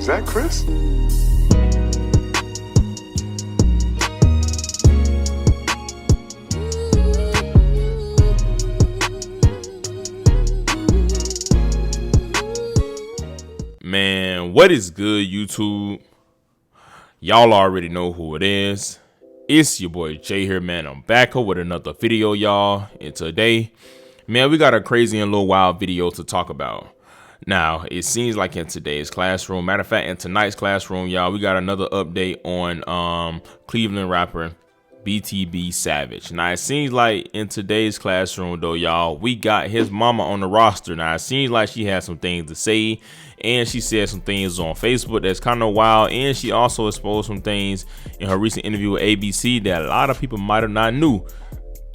Is that Chris? Man, what is good, YouTube? Y'all already know who it is. It's your boy Jay here, man. I'm back with another video, y'all. And today, man, we got a crazy and little wild video to talk about. Now, it seems like in today's classroom, matter of fact, in tonight's classroom, y'all, we got another update on Cleveland rapper BTB Savage. Now, it seems like in today's classroom, though, y'all, we got his mama on the roster. Now, it seems like she has some things to say, and she said some things on Facebook that's kind of wild, and she also exposed some things in her recent interview with ABC that a lot of people might have not knew.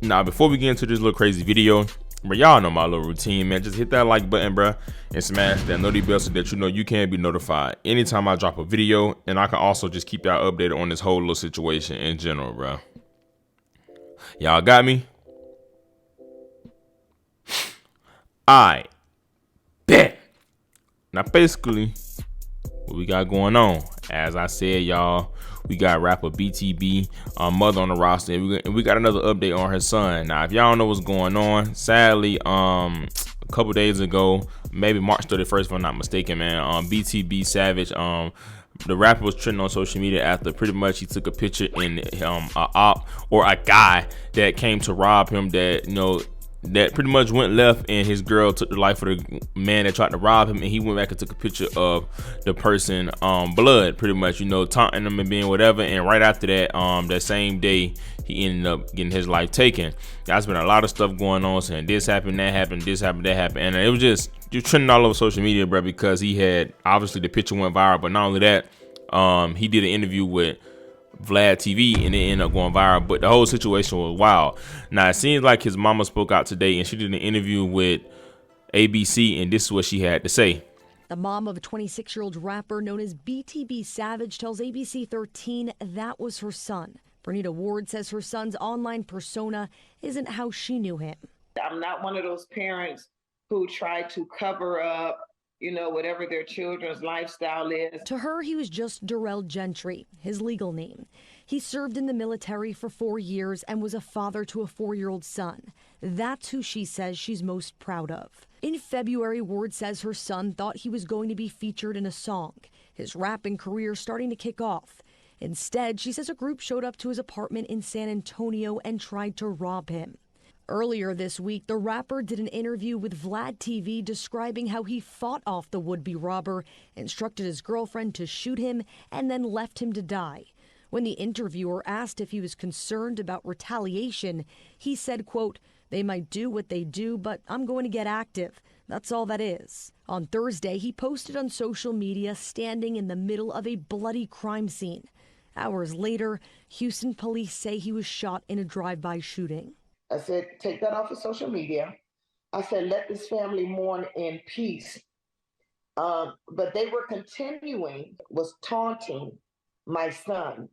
Now, before we get into this little crazy video, but y'all know my little routine, man. Just hit that like button, bro, and smash that notification bell so that you know you can be notified anytime I drop a video, and I can also just keep y'all updated on this whole little situation in general, bro. Y'all got me? Alright, bet. Now, basically, what we got going on, as I said, y'all, we got rapper BTB mother on the roster, and we got another update on her son. Now, if y'all don't know what's going on, sadly, a couple days ago, maybe March 31st, if I'm not mistaken, man, BTB Savage, the rapper was trending on social media after pretty much he took a picture in a op or a guy that came to rob him, that, you know, that pretty much went left, and his girl took the life of the man that tried to rob him, and he went back and took a picture of the person blood, pretty much, you know, taunting him and being whatever. And right after that, that same day, he ended up getting his life taken. There's been a lot of stuff going on, saying this happened, that happened, this happened, that happened, and it was just trending all over social media, bro, because he had, obviously the picture went viral, but not only that, he did an interview with Vlad TV and it ended up going viral. But the whole situation was wild. Now, it seems like his mama spoke out today, and she did an interview with ABC, and this is what she had to say. The mom of a 26-year-old rapper known as BTB Savage tells ABC 13 that was her son. Bernita Ward says her son's online persona isn't how she knew him. I'm not one of those parents who try to cover up, you know, whatever their children's lifestyle is. To her, he was just Darrell Gentry, his legal name. He served in the military for 4 years and was a father to a 4-year-old son. That's who she says she's most proud of. In February, Ward says her son thought he was going to be featured in a song, his rapping career starting to kick off. Instead, she says a group showed up to his apartment in San Antonio and tried to rob him. Earlier this week, the rapper did an interview with Vlad TV describing how he fought off the would-be robber, instructed his girlfriend to shoot him, and then left him to die. When the interviewer asked if he was concerned about retaliation, he said, quote, "They might do what they do, but I'm going to get active. That's all that is." On Thursday, he posted on social media standing in the middle of a bloody crime scene. Hours later, Houston police say he was shot in a drive-by shooting. I said, take that off of social media. I said, let this family mourn in peace. But they were was taunting my son,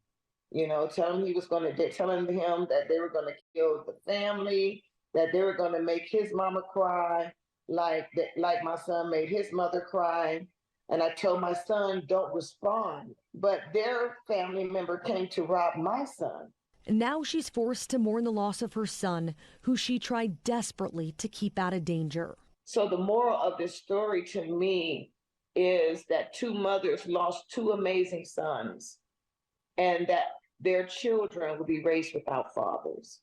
you know, telling him that they were going to kill the family, that they were going to make his mama cry, like my son made his mother cry. And I told my son, don't respond. But their family member came to rob my son. Now she's forced to mourn the loss of her son, who she tried desperately to keep out of danger. So the moral of this story to me is that two mothers lost two amazing sons, and that their children will be raised without fathers.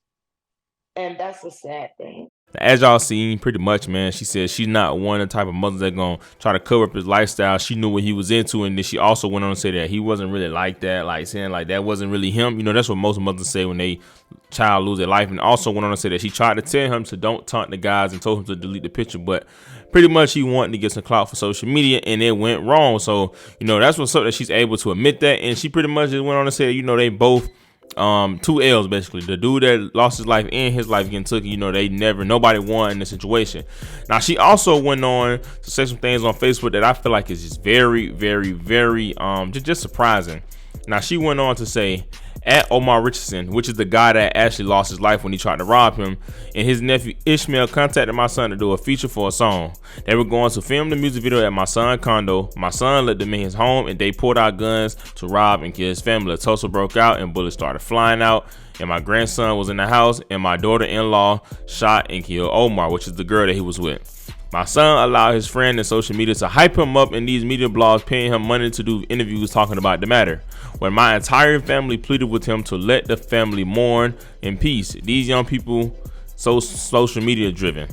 And that's a sad thing. As y'all seen, pretty much, man, she said she's not one of the type of mothers that gonna try to cover up his lifestyle. She knew what he was into, and then she also went on to say that he wasn't really like that, like saying like that wasn't really him. You know, that's what most mothers say when they child lose their life. And also went on to say that she tried to tell him to don't taunt the guys and told him to delete the picture, but pretty much he wanted to get some clout for social media, and it went wrong. So, you know, that's what's up, that she's able to admit that. And she pretty much just went on to say, you know, they both 2 L's basically. The dude that lost his life and his life getting taken, you know, nobody won in the situation. Now, she also went on to say some things on Facebook that I feel like is just very, very, very just surprising. Now, she went on to say, at Omar Richardson, which is the guy that actually lost his life when he tried to rob him, and his nephew Ishmael contacted my son to do a feature for a song. They were going to film the music video at my son's condo. My son let them in his home, and they pulled out guns to rob and kill his family. A tussle broke out, and bullets started flying out, and my grandson was in the house, and my daughter-in-law shot and killed Omar, which is the girl that he was with. My son allowed his friend in social media to hype him up in these media blogs, paying him money to do interviews talking about the matter. When my entire family pleaded with him to let the family mourn in peace, these young people so social media driven.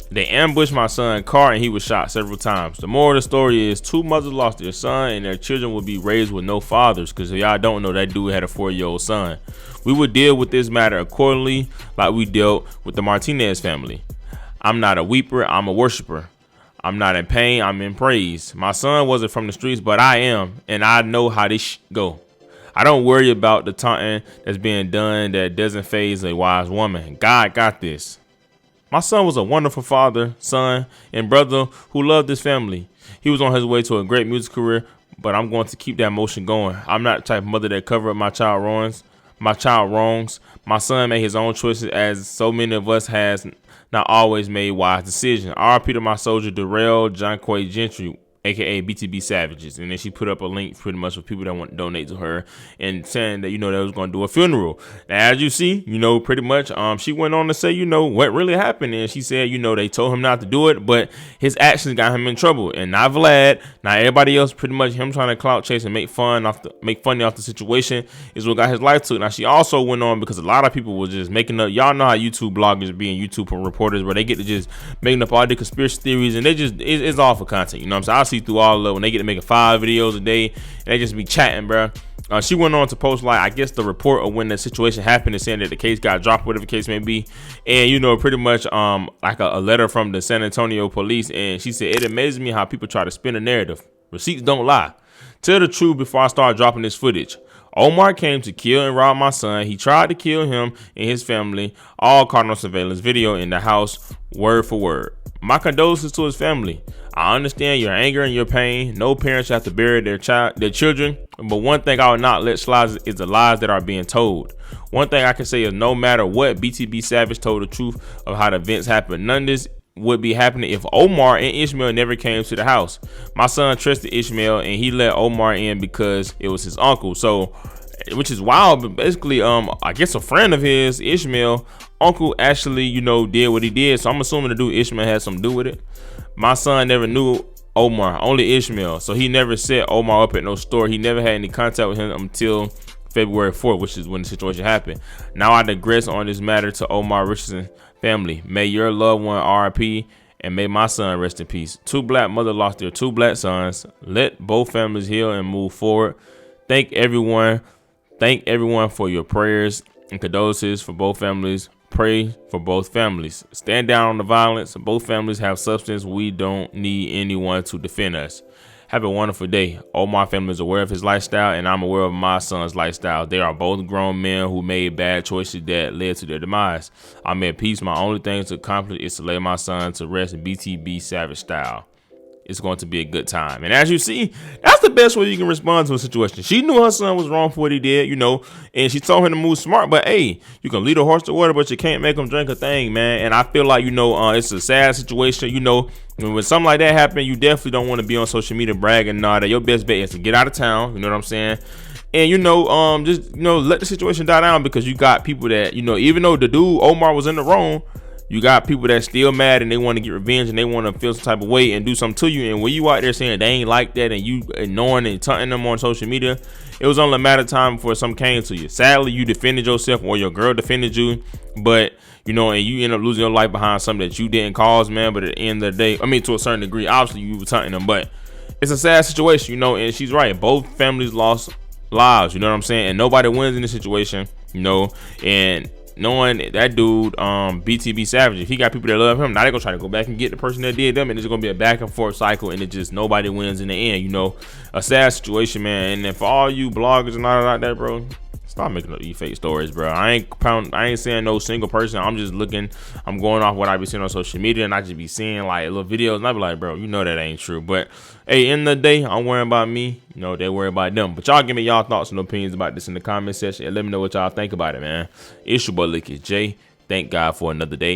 They ambushed my son's car and he was shot several times. The moral of the story is 2 mothers lost their son and their children will be raised with no fathers, because if y'all don't know, that dude had a 4-year-old son. We would deal with this matter accordingly like we dealt with the Martinez family. I'm not a weeper, I'm a worshiper. I'm not in pain, I'm in praise. My son wasn't from the streets, but I am, and I know how this go. I don't worry about the taunting that's being done that doesn't faze a wise woman. God got this. My son was a wonderful father, son, and brother who loved his family. He was on his way to a great music career, but I'm going to keep that motion going. I'm not the type of mother that cover up my child wrongs. My son made his own choices, as so many of us has not always made wise decisions. RP to my soldier Darrell Jonquay Gentry, aka BTB Savages. And then she put up a link pretty much for people that want to donate to her, and saying that, they was going to do a funeral. Now, as you see, pretty much she went on to say, what really happened. And she said, they told him not to do it, but his actions got him in trouble. And not Vlad, not everybody else, pretty much him trying to clout chase and make funny off the situation is what got his life took. Now, she also went on because a lot of people were just making up, y'all know how YouTube bloggers be and YouTube reporters, where they get to just making up all the conspiracy theories, and they just, it's all for content. You know what I'm saying? I see through all of when they get to making 5 videos a day, and they just be chatting, bro. She went on to post, I guess, the report of when the situation happened, and saying that the case got dropped, whatever the case may be, and pretty much like a letter from the San Antonio police. And she said, it amazes me how people try to spin a narrative. Receipts don't lie. Tell the truth before I start dropping this footage. Omar came to kill and rob my son. He tried to kill him and his family, all caught on surveillance video in the house, word for word. My condolences to his family. I understand your anger and your pain. No parents have to bury their children. But one thing I will not let slide is the lies that are being told. One thing I can say is, no matter what, BTB Savage told the truth of how the events happened. None of this would be happening if Omar and Ishmael never came to the house. My son trusted Ishmael, and he let Omar in because it was his uncle. So, which is wild, but basically, I guess a friend of his, Ishmael, uncle, actually, did what he did. So I'm assuming the dude Ishmael had something to do with it. My son never knew Omar, only Ishmael. So he never set Omar up at no store. He never had any contact with him until February 4th, which is when the situation happened. Now I digress on this matter to Omar Richardson family. May your loved one RIP, and may my son rest in peace. 2 black mothers lost their 2 black sons. Let both families heal and move forward. Thank everyone for your prayers and condolences for both families. Pray for both families. Stand down on the violence. Both families have substance. We don't need anyone to defend us. Have a wonderful day. All my family is aware of his lifestyle, and I'm aware of my son's lifestyle. They are both grown men who made bad choices that led to their demise. I'm at peace. My only thing to accomplish is to lay my son to rest in BTB Savage style. It's going to be a good time. And as you see, that's the best way you can respond to a situation. She knew her son was wrong for what he did, and she told him to move smart. But hey, you can lead a horse to water, but you can't make him drink a thing, man. And I feel like, it's a sad situation. When something like that happens, you definitely don't want to be on social media bragging and all that. Your best bet is to get out of town. You know what I'm saying? And, just let the situation die down, because you got people that, even though the dude Omar was in the wrong, you got people that still mad and they want to get revenge and they want to feel some type of way and do something to you. And when you out there saying they ain't like that and you ignoring and taunting them on social media, it was only a matter of time before something came to you. Sadly, you defended yourself, or your girl defended you, but and you end up losing your life behind something that you didn't cause, man. But at the end of the day, to a certain degree, obviously you were taunting them, but it's a sad situation, and she's right. Both families lost lives, you know what I'm saying? And nobody wins in this situation, and knowing that dude, BTB Savage, if he got people that love him, now they're gonna try to go back and get the person that did them, and it's gonna be a back and forth cycle, and it just nobody wins in the end. A sad situation, man. And then for all you bloggers and all like that, bro, Stop making up these fake stories, bro. I ain't saying no single person. I'm just looking. I'm going off what I be seeing on social media, and I just be seeing like little videos, and I be like, bro, you know that ain't true. But hey, in the day, I'm worrying about me. You know, they worry about them. But y'all give me y'all thoughts and opinions about this in the comment section, and let me know what y'all think about it, man. It's your boy Licky J. Thank God for another day.